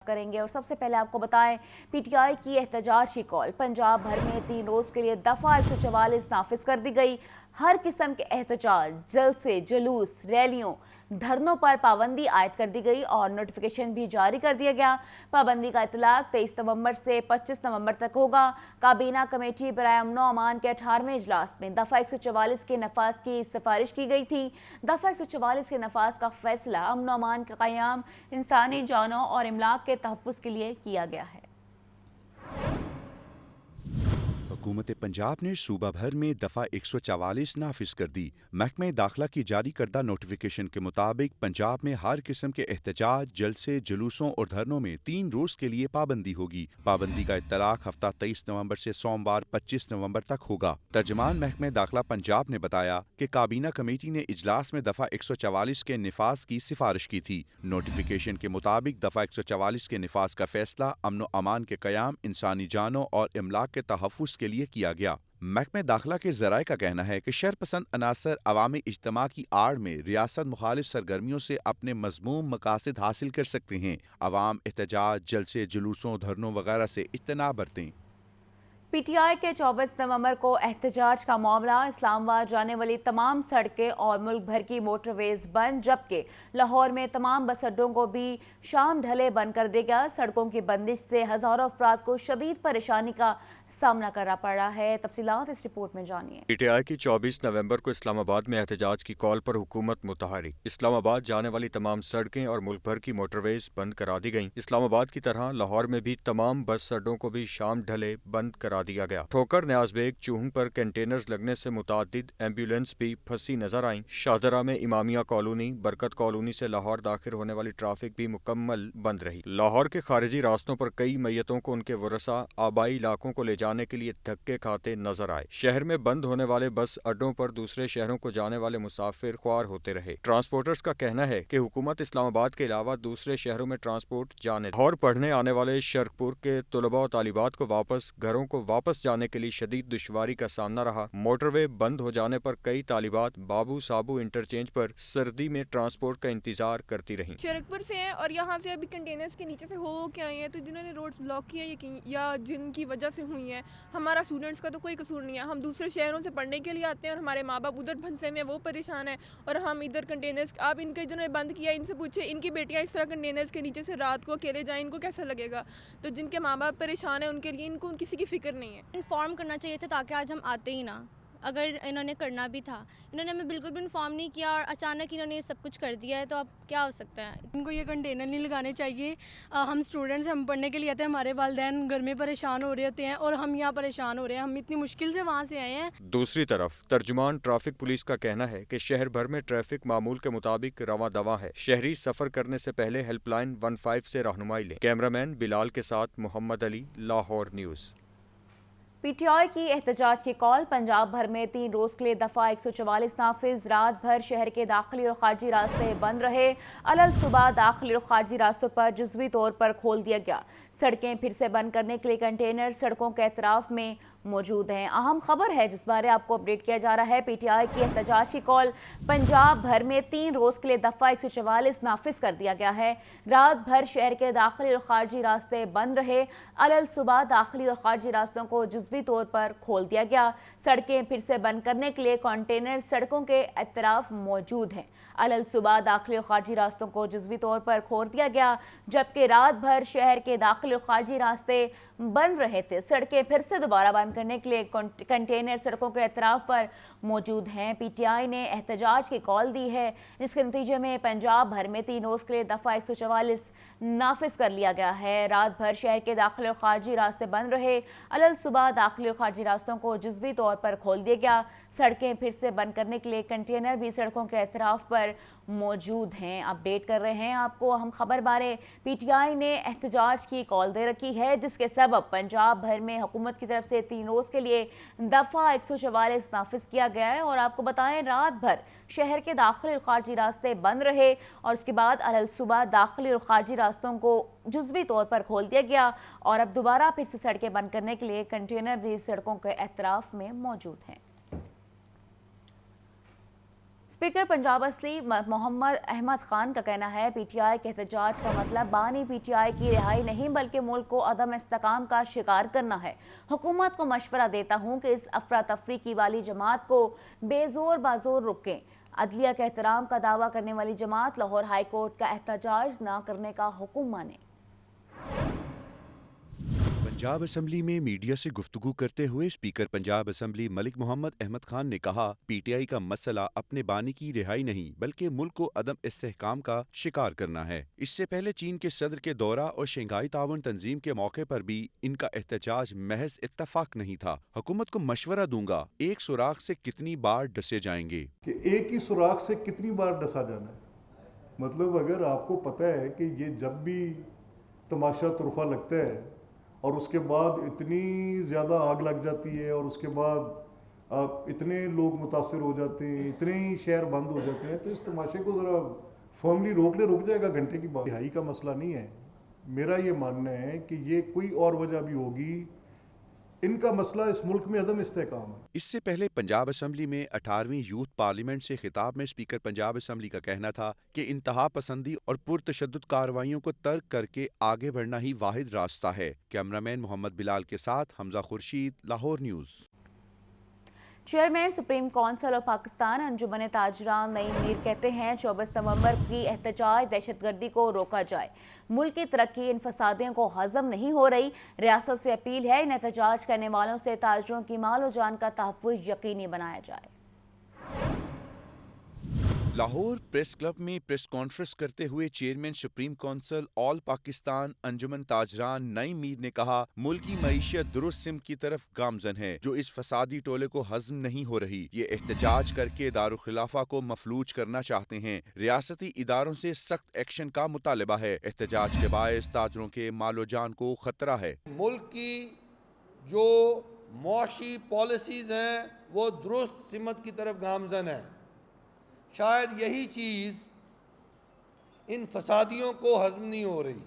کریں گے اور سب سے پہلے آپ کو بتائیں پی ٹی آئی کی احتجاج کی کال پنجاب بھر میں 3 روز کے لیے دفعہ 144 نافذ کر دی گئی۔ ہر قسم کے احتجاج، جلسے، جلوس، ریلیوں، دھرنوں پر پابندی عائد کر دی گئی اور نوٹیفیکیشن بھی جاری کر دیا گیا۔ پابندی کا اطلاق 23 نومبر سے 25 نومبر تک ہوگا۔ کابینہ کمیٹی برائے امن و امان کے 18ویں اجلاس میں دفعہ 144 کے نفاذ کی سفارش کی گئی تھی۔ دفعہ 144 کے نفاذ کا فیصلہ امن و امان کا قیام، انسانی جانوں اور املاک کے تحفظ کے لیے کیا گیا ہے۔ حکومت پنجاب نے صوبہ بھر میں دفعہ 144 نافذ کر دی۔ محکمہ داخلہ کی جاری کردہ نوٹیفیکیشن کے مطابق پنجاب میں ہر قسم کے احتجاج، جلسے، جلوسوں اور دھرنوں میں 3 روز کے لیے پابندی ہوگی۔ پابندی کا اطلاق ہفتہ 23 نومبر سے سوموار 25 نومبر تک ہوگا۔ ترجمان محکمہ داخلہ پنجاب نے بتایا کہ کابینہ کمیٹی نے اجلاس میں دفعہ 144 کے نفاذ کی سفارش کی تھی۔ نوٹیفیکیشن کے مطابق دفعہ 144 کے نفاذ کا فیصلہ امن و امان کے قیام، انسانی جانوں اور املاک کے تحفظ کے لیے کیا گیا۔ محکمہ داخلہ کے ذرائع کا کہنا ہے کہ شر پسند عناصر عوامی اجتماع کی آڑ میں ریاست مخالف سرگرمیوں سے اپنے مذموم مقاصد حاصل کر سکتے ہیں۔ عوام احتجاج، جلسے، جلوسوں، دھرنوں وغیرہ سے اجتناب برتیں۔ پی ٹی آئی کے 24 نومبر کو احتجاج کا معاملہ، اسلام آباد جانے والی تمام سڑکیں اور ملک بھر کی موٹر ویز بند، جبکہ لاہور میں تمام بس اڈوں کو بھی شام ڈھلے بند کر دیا گیا۔ سڑکوں کی بندش سے ہزاروں افراد کو شدید پریشانی کا سامنا کرنا پڑ رہا ہے۔ تفصیلات اس رپورٹ میں جانیے۔ پی ٹی آئی کی 24 نومبر کو اسلام آباد میں احتجاج کی کال پر حکومت متحرک۔ اسلام آباد جانے والی تمام سڑکیں اور ملک بھر کی موٹر ویز بند کرا دی گئیں۔ اسلام آباد کی طرح لاہور میں بھی تمام بس اڈوں کو بھی شام ڈھلے بند کرا دیا گیا۔ ٹھوکر، نیاز بیگ، چوہوں پر کنٹینرز لگنے سے متعدد ایمبولینس بھی پھنسی نظر آئیں۔ شاہدرہ میں امامیہ کالونی، برکت کالونی سے لاہور داخل ہونے والی ٹریفک بھی مکمل بند رہی۔ لاہور کے خارجی راستوں پر کئی میتوں کو ان کے ورثاء آبائی علاقوں کو لے جانے کے لیے دھکے کھاتے نظر آئے۔ شہر میں بند ہونے والے بس اڈوں پر دوسرے شہروں کو جانے والے مسافر خوار ہوتے رہے۔ ٹرانسپورٹرز کا کہنا ہے کہ حکومت اسلام آباد کے علاوہ دوسرے شہروں میں ٹرانسپورٹ جانے لاہور پڑھنے آنے والے شرکپور کے طلباء و طالبات کو گھروں کو واپس جانے کے لیے شدید دشواری کا سامنا رہا۔ موٹر وے بند ہو جانے پر کئی طالبات بابو سابو انٹرچینج پر سردی میں ٹرانسپورٹ کا انتظار کرتی رہیں۔ شرکپور سے ہیں اور یہاں سے ابھی کنٹینرز کے نیچے سے ہو کے آئے ہیں، تو جنہوں نے روڈز بلاک کیے یا جن کی وجہ سے ہوئی ہیں، ہمارا اسٹوڈنٹس کا تو کوئی قصور نہیں ہے۔ ہم دوسرے شہروں سے پڑھنے کے لیے آتے ہیں اور ہمارے ماں باپ ادھر پھنسے میں وہ پریشان ہیں، اور ہم ادھر کنٹینرز، آپ ان کے جنہوں نے بند کیا ان سے پوچھیں، ان کی بیٹیاں اس طرح کنٹینرز کے نیچے سے رات کو اکیلے جائیں، ان کو کیسا لگے گا؟ تو جن کے ماں باپ پریشان ہیں ان کے لیے ان کو کسی کی فکر نہیں ہے۔ انفارم کرنا چاہیے تھا تاکہ آج ہم آتے ہی نہ، اگر انہوں نے کرنا بھی تھا، انہوں نے ہمیں بالکل بھی انفارم نہیں کیا اور اچانک انہوں نے یہ سب کچھ کر دیا ہے، تو اب کیا ہو سکتا ہے؟ ان کو یہ کنٹینر نہیں لگانے چاہیے۔ ہم اسٹوڈنٹس، ہم پڑھنے کے لیے آتے ہیں، ہمارے والدین گھر میں پریشان ہو رہے ہوتے ہیں اور ہم یہاں پریشان ہو رہے ہیں، ہم اتنی مشکل سے وہاں سے آئے ہیں۔ دوسری طرف ترجمان ٹریفک پولیس کا کہنا ہے کہ شہر بھر میں ٹریفک معمول کے مطابق رواں دواں ہے۔ شہری سفر کرنے سے پہلے ہیلپ لائن 15 سے رہنمائی لیں۔ کیمرامین بلال کے ساتھ محمد علی، لاہور نیوز۔ پی ٹی آئی کی احتجاج کی کال پنجاب بھر میں 3 روز کے لیے دفعہ 144 نافذ۔ رات بھر شہر کے داخلی اور خارجی راستے بند رہے۔ صبح داخلی اور خارجی راستوں پر جزوی طور پر کھول دیا گیا۔ سڑکیں پھر سے بند کرنے کے لیے کنٹینر سڑکوں کے اطراف میں موجود ہیں۔ اہم خبر ہے جس بارے آپ کو اپڈیٹ کیا جا رہا ہے، پی ٹی آئی کی احتجاج کی کال پنجاب بھر میں 3 روز کے لیے دفعہ 144 نافذ کر دیا گیا ہے۔ رات بھر شہر کے داخلی اور خارجی راستے بند رہے۔ صبح داخلی اور خارجی راستوں کو جزوی طور پر کھول دیا گیا۔ سڑکیں پھر سے بند کرنے کے لیے کنٹینر سڑکوں کے اطراف موجود ہیں۔ صبح داخلی اور خارجی راستوں کو جزوی طور پر کھول دیا گیا، جبکہ رات بھر شہر کے داخلی اور خارجی راستے بند رہے تھے۔ سڑکیں پھر سے دوبارہ بند کرنے کے لیے کنٹینر سڑکوں کے اطراف پر موجود ہیں۔ پی ٹی آئی نے احتجاج کی کال دی ہے، جس کے نتیجے میں پنجاب بھر میں 3 روز کے لیے دفعہ 144 نافذ کر لیا گیا ہے۔ رات بھر شہر کے داخلی اور خارجی راستے بند رہے۔ صبح داخلی اور خارجی راستوں کو جزوی طور پر کھول دیا گیا۔ سڑکیں پھر سے بند کرنے کے لیے کنٹینر بھی سڑکوں کے اطراف پر موجود ہیں۔ اپڈیٹ کر رہے ہیں آپ کو اہم خبر بارے۔ پی ٹی آئی نے احتجاج کی کال دے رکھی ہے، جس کے سبب پنجاب بھر میں حکومت کی طرف سے 3 روز کے لیے دفعہ 144 نافذ کیا گیا ہے۔ اور آپ کو بتائیں، رات بھر شہر کے داخلی اور خارجی راستے بند رہے اور اس کے بعد صبح داخلی اور خارجی راستوں کو جزوی طور پر کھول دیا گیا، اور اب دوبارہ پھر سے سڑکیں بند کرنے کے لیے کنٹینر بھی سڑکوں کے اطراف میں موجود ہیں۔ स्पीकर पंजाब असली मोहम्मद अहमद खान का कहना है पीटीआई के एहतजाज का मतलब बानी पीटीआई की रिहाई नहीं बल्कि मुल्क को अदम इस्तेकाम का शिकार करना है। हुकूमत को मशवरा देता हूँ कि इस अफरा तफरी की वाली जमात को बेजोर बाजोर रुकें। अदलिया के एहतराम का दावा करने वाली जमात लाहौर हाई कोर्ट का एहतजाज न करने का हुक्म माने। पंजाब असम्बली में मीडिया से गुफ्तगू करते हुए स्पीकर पंजाब असम्बली मलिक मोहम्मद अहमद खान ने कहा पीटीआई का मसला अपने बानी की रिहाई नहीं बल्कि मुल्क को अदम इस्तेहकाम का शिकार करना है। इससे पहले चीन के सदर के दौरा और शंघाई ताउन तंजीम के मौके पर भी इनका एहतजाज महज इत्तफाक नहीं था। हुकूमत को मशवरा दूंगा, एक सुराख से कितनी बार डसे जाएंगे कि एक ही सुराख से कितनी बार डसा जाना है। मतलब अगर आपको पता है कि ये जब भी तमाशा तुरफा लगता है और उसके बाद इतनी ज़्यादा आग लग जाती है और उसके बाद इतने लोग मुतासर हो जाते हैं, इतने ही शहर बंद हो जाते हैं, तो इस तमाशे को ज़रा फर्मली रुक जाएगा घंटे की बात। रिहाई का मसला नहीं है। मेरा ये मानना है कि ये कोई और वजह भी होगी, इनका मसला इस मुल्क में अदम इस्तेहकाम है। इससे पहले पंजाब असम्बली में 18वीं यूथ पार्लियामेंट से खिताब में स्पीकर पंजाब असम्बली का कहना था कि इंतहा पसंदी और पुरतशद्दुद कार्रवाइयों को तर्क करके आगे बढ़ना ही वाहिद रास्ता है। कैमरामैन मोहम्मद बिलाल के साथ Hamza Khurshid, Lahore news. Chairman supreme council of Pakistan Anjuman Tajran Naeem Mir कहते हैं 24 नवंबर की एहतजाज दहशतगर्दी को रोका जाए। मुल्क की तरक्की इन फसादियों को हजम नहीं हो रही। रियासत से अपील है इन एहतजाज करने वालों से ताजरों की माल और जान का तहफ़्फ़ुज़ यकीनी बनाया जाए। लाहौर प्रेस क्लब में प्रेस कॉन्फ्रेंस करते हुए chairman supreme council all Pakistan Anjuman Tajran Naeem Mir ने कहा मुल्क की मईशत दुरुस्त सिमत की तरफ गामजन है जो इस फसादी टोले को हजम नहीं हो रही। ये एहतजाज करके दारुल खिलाफा को मफलूज करना चाहते हैं। रियासती इदारों से सख्त एक्शन का मुतालबा है। एहतजाज के बायस ताजरों के मालो जान को खतरा है। मुल्क की जो मुआशी पॉलिसीज़ हैं वो दुरुस्त सिमत की तरफ गामजन है। शायद यही चीज़ इन फसादियों को हजम नहीं हो रही।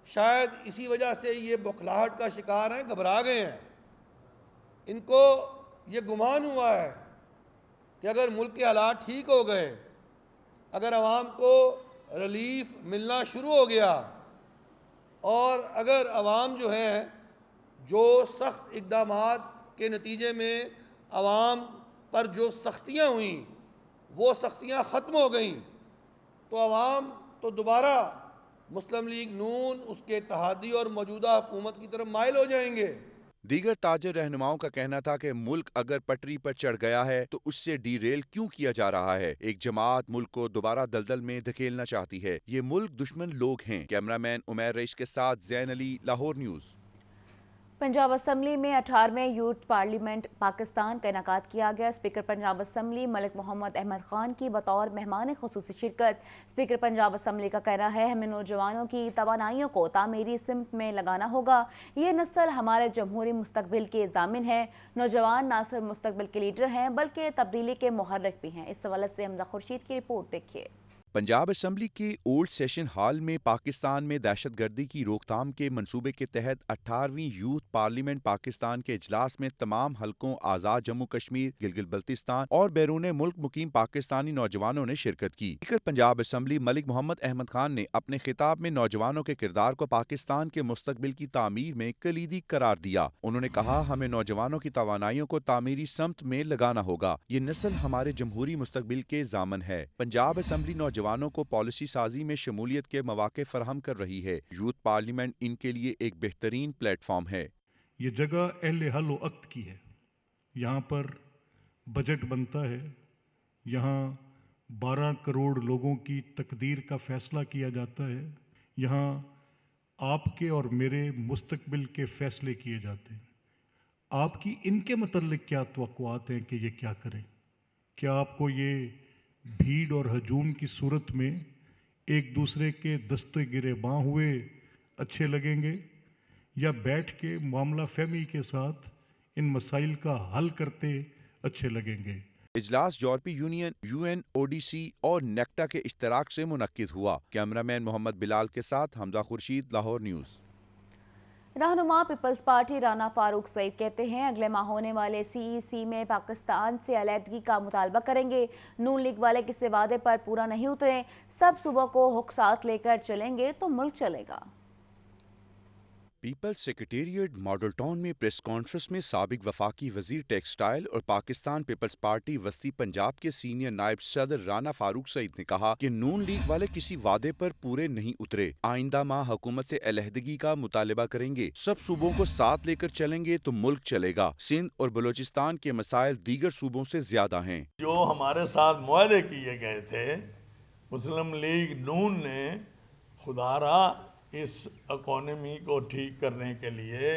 शायद इसी वजह से ये बौखलाहट का शिकार हैं, घबरा गए हैं। इनको ये गुमान हुआ है कि अगर मुल्क के हालात ठीक हो गए, अगर आवाम को रिलीफ मिलना शुरू हो गया और अगर आवाम जो है जो सख्त इक़दामात के नतीजे में आवाम पर जो सख्तियाँ हुई वो सख्तियाँ ख़त्म हो गईं, तो आवाम तो दोबारा मुस्लिम लीग नून, उसके इत्तेहादी और मौजूदा हुकूमत की तरफ माइल हो जाएंगे। दीगर ताजर रहनुमाओं का कहना था कि मुल्क अगर पटरी पर चढ़ गया है तो उससे डीरेल क्यों किया जा रहा है। एक जमात मुल्क को दोबारा दलदल में धकेलना चाहती है। ये मुल्क दुश्मन लोग हैं। कैमरामैन उमैर रईस के साथ जैन अली, लाहौर न्यूज़। पंजाब असम्बली में 18वें यूथ पार्लियामेंट पाकिस्तान का इनेकाद किया गया। स्पीकर पंजाब असम्बली मलिक मोहम्मद अहमद खान की बतौर मेहमान खुसूसी शिरकत। स्पीकर पंजाब असम्बली का कहना है हमें नौजवानों की तवानाइयों को तामीरी सिमत में लगाना होगा। ये नस्ल हमारे जमहूरी मुस्तकबिल के ज़ामिन है। नौजवान ना सिर्फ मुस्तकबिल के लीडर हैं बल्कि तब्दीली के मुहर्रिक भी हैं। इस हवाले से हमजा खुर्शीद की रिपोर्ट देखिए। पंजाब असम्बली के ओल्ड सेशन हॉल में पाकिस्तान में दहशतगर्दी की रोकथाम के मंसूबे के तहत 18वीं यूथ पार्लियामेंट पाकिस्तान के इजलास में तमाम हलकों आज़ाद जम्मू कश्मीर, गिलगित बल्तिस्तान और बैरून मुल्क मुकीम पाकिस्तानी नौजवानों ने शिरकत की। स्पीकर पंजाब असम्बली मलिक मोहम्मद अहमद खान ने अपने खिताब में नौजवानों के किरदार को पाकिस्तान के मुस्तकबिल की तामीर में कलीदी करार दिया। उन्होंने कहा हमें नौजवानों की तवानाइयों को तामीरी समत में लगाना होगा। ये नस्ल हमारे जमहूरी मुस्तकबिल के ज़ामन है। पंजाब असम्बली नौजवानों को पॉलिसी साजी में शमूलियत के मौके फराहम कर रही है। यूथ पार्लियामेंट इनके लिए एक बेहतरीन प्लेटफॉर्म है। ये जगह अहले हल व अक्द की है। यहाँ पर बजट बनता है, यहाँ 12 करोड़ लोगों की तकदीर का फैसला किया जाता है, यहाँ आपके और मेरे मुस्तकबिल के फैसले किए जाते हैं। आपकी इनके मतलब क्या तवक्कुआत हैं कि ये क्या करें? क्या आपको ये भीड़ और हजूम की सूरत में एक दूसरे के दस्ते गिरेबां हुए अच्छे लगेंगे या बैठ के मामला फहमी के साथ इन मसाइल का हल करते अच्छे लगेंगे? इजलास यूरोपीय यूनियन, UNODC और नेक्टा के इश्तराक से मुनक्किद हुआ। कैमरामैन मोहम्मद बिलाल के साथ हमजा खुर्शीद, लाहौर न्यूज़। रहनुमा पीपल्स पार्टी राना फारूक सईद कहते हैं अगले माह होने वाले CEC में पाकिस्तान से अलहदगी का मुतालबा करेंगे। नून लीग वाले किसी वादे पर पूरा नहीं उतरे, सब सूबों को हुक साथ लेकर चलेंगे तो मुल्क चलेगा। पीपल्स सेक्रेटेरिएट मॉडल टाउन में प्रेस कॉन्फ्रेंस में साबिक वफाकी वजीर टेक्सटाइल और पाकिस्तान पीपल्स पार्टी वस्ती पंजाब के सीनियर नायब सदर राना फारूक सईद ने कहा कि नून लीग वाले किसी वादे पर पूरे नहीं उतरे, आइंदा माह हुकूमत से अलहदगी का मुतालबा करेंगे, सब सूबों को साथ लेकर चलेंगे तो मुल्क चलेगा। सिंध और बलोचिस्तान के मसाइल दीगर सूबों से ज्यादा हैं। जो हमारे साथ मुआहदे किए गए थे, मुस्लिम लीग नून ने खुदारा इस इकोनॉमी को ठीक करने के लिए,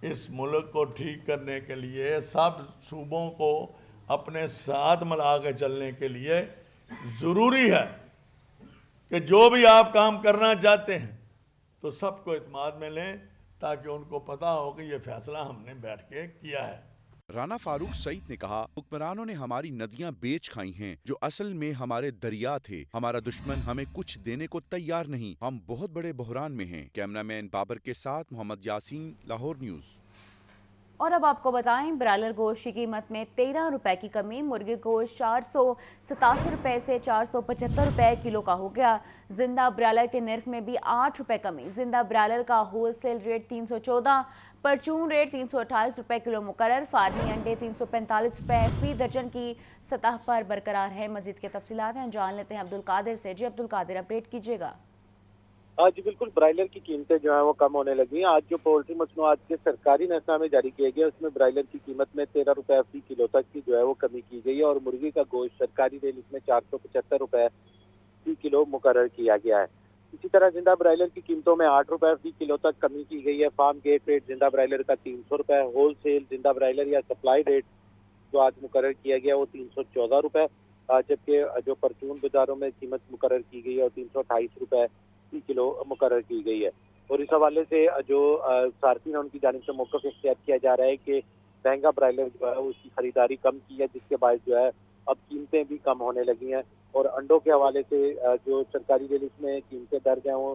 इस मुल्क को ठीक करने के लिए, सब सूबों को अपने साथ मिला के चलने के लिए ज़रूरी है कि जो भी आप काम करना चाहते हैं तो सबको इत्मीनान में लें, ताकि उनको पता हो कि ये फैसला हमने बैठ के किया है। राना फारूक सईद ने कहा, हुक्मरानों ने हमारी नदियां बेच खाई हैं, जो असल में हमारे दरिया थे। हमारा दुश्मन हमें कुछ देने को तैयार नहीं, हम बहुत बड़े बहरान में हैं। कैमरामैन बाबर के साथ मोहम्मद यासीन, लाहौर न्यूज़। और अब आपको बताएं, ब्रायलर गोश्त की कीमत में 13 रुपए की कमी, मुर्गी गोश्त 487 रुपए से 475 रुपए किलो का हो गया। जिंदा ब्रायलर के नर्ख में भी 8 रुपए कमी, जिंदा ब्रायलर का होलसेल रेट 314, परचून रेट 328 रुपए किलो मुकर्रर, फार्मी अंडे 345 रुपए फी दर्जन की सतह पर बरकरार है। मजीद के तफसीलात हैं, जान लेते हैं अब्दुल कादिर से। जी अब्दुल कादिर, अपडेट कीजिएगा। जी बिल्कुल, ब्रायलर की कीमतें जो है वो कम होने लगी हैं। आज जो पोल्ट्री मसनूआत के सरकारी नेशनामे जारी किए गए, उसमें ब्रायलर की कीमत में 13 रुपए फी किलो तक की जो है वो कमी की गई है और मुर्गी का गोश्त सरकारी रेट इसमें 475 रुपए फी किलो मुकर्रर किया गया है। इसी तरह जिंदा ब्रायलर की कीमतों में 8 रुपए फी किलो तक कमी की गई है। फार्म गेट रेट जिंदा ब्रायलर का 300 रुपए, होलसेल जिंदा ब्रायलर या सप्लाई रेट जो आज मुकर्रर किया गया वो 314 रुपए, जबकि जो परचून बाजारों में कीमत मुकर्रर की गई है और 328 रुपए फी किलो मुकर्रर की गई है। और इस हवाले से जो सार्फिन है उनकी जानिब से मौक़िफ़ इख्तियार किया जा रहा है कि महंगा ब्रायलर जो है उसकी खरीदारी कम की है, जिसके बाद जो है अब कीमतें भी कम होने लगी हैं। और अंडों के हवाले से जो सरकारी रिलीज में कीमतें दर्ज हैं वो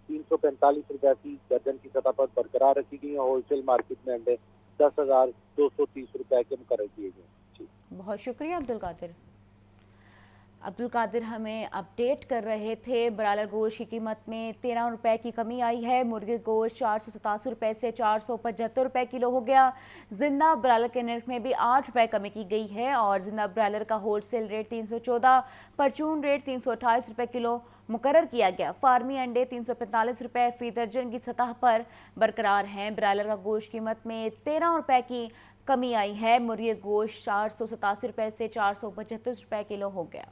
345 रुपए फी दर्जन की सतह पर बरकरार रखी गई हैं। होलसेल मार्केट में अंडे 10,230 रुपए के मुकर्रर किए गए। बहुत शुक्रिया अब्दुल कादिर। अब्दुल कादिर हमें अपडेट कर रहे थे। ब्रायलर गोश्त की कीमत में 13 रुपए की कमी आई है। मुर्गी गोश्त 487 रुपए से 475 रुपए किलो हो गया। जिंदा ब्रायलर के नर्ख में भी 8 रुपए कमी की गई है और जिंदा ब्रायलर का होलसेल रेट 314, परचून रेट 328 रुपए किलो मुकर्रर किया गया। फार्मी अंडे 345 रुपए फी दर्जन की सतह पर बरकरार हैं। ब्रायलर का गोश्त कीमत में 13 रुपए की कमी आई है। मुर्गी गोश्त 487 रुपए से 475 रुपए किलो हो गया।